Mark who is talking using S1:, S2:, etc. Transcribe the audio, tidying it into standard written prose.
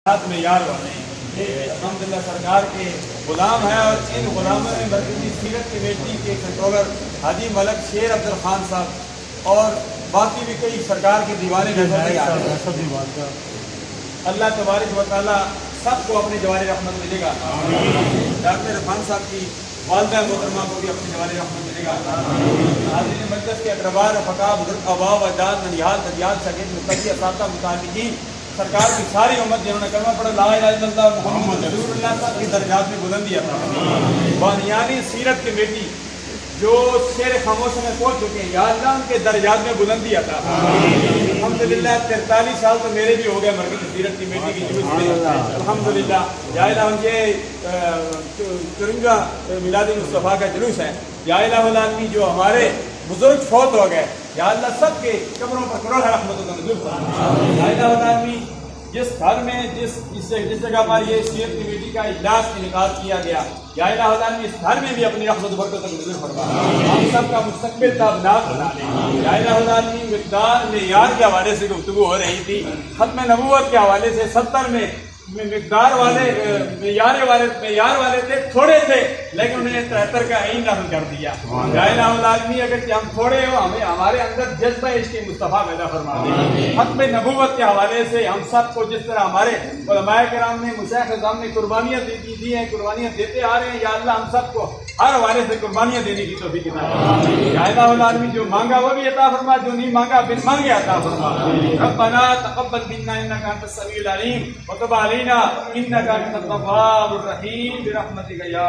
S1: معیار والے الحمدللہ سرکار کے غلام ہیں اور ان غلاموں میں مرکزی سیرت کمیٹی کے کنٹرولر حاجی ملک شیر عبد الخان صاحب اور باقی بھی کئی سرکار کے دیوانے اللہ تبارک و تعالیٰ سب کو اپنے جوار رحمت ملے گا۔ ڈاکٹر عرفان صاحب کی والدہ محترمہ کو بھی اپنے جوار رحمت ملے گا۔ حاضرین مجلس کے اقربا رفقا بزرگ آبا و اجداد ننیال تجیال شاگرد متقی اساتذہ متعلقین سرکار کی ساری امت جنہوں نے کلمہ پڑھا لا الہ الا اللہ محمد رسول اللہ صاحب کی درجات میں بلندی عطا فرما۔ بانیانی سیرت کمیٹی جو شیر خاموش میں پہنچ چکے ہیں یا اللہ ان کے درجات میں بلندی عطا فرما۔ الحمدللہ 43 سال تو میرے بھی ہو گئے مرکزی سیرت کمیٹی کی جلوس میں الحمدللہ یا الہ ان کے 53 میلاد مصطفیٰ کا جلوس ہے یا الہ العالمین جو ہمارے بزرگ فوت ہو گئے یا اللہ سب کے قبروں پر کروڑ رحمت کا نزول فرما۔ یا الہ العالمین جس گھر میں جس جگہ پر یہ سیرت کمیٹی کا اجلاس انعقاد کیا گیا یا الہ العالمین اس گھر میں بھی اپنی رحمت و برکت کا نزول فرما۔ ہم سب کا مستقبل تابناک بنا دے یا الہ العالمین۔ مقدار معیار کے حوالے سے گفتگو ہو رہی تھی، ختم نبوت کے حوالے سے 70 میں مقدار والے معیار والے تھے، تھوڑے تھے لیکن انہوں نے 73 کا عین نقل کر دیا۔ یا الہ العالمین اگر ہم تھوڑے ہو ہمیں ہمارے اندر جذبہ عشق مصطفیٰ پیدا فرما دے۔ ختم نبوت کے حوالے سے ہم سب کو جس طرح ہمارے علماء کرام نے مشائخ اعظام نے قربانیاں دی ہیں، قربانیاں دیتے آ رہے ہیں، یا اللہ ہم سب کو ہر حوالے سے قربانیاں دینے کی توفیق عطا فرما۔ یا الہ العالمین جو مانگا وہ بھی عطا فرما، جو نہیں مانگا بن مانگے عطا فرما۔ ربنا تقبل منا انک انت السمیع العلیم وتب علینا انک انت التواب الرحیم برحمتک یا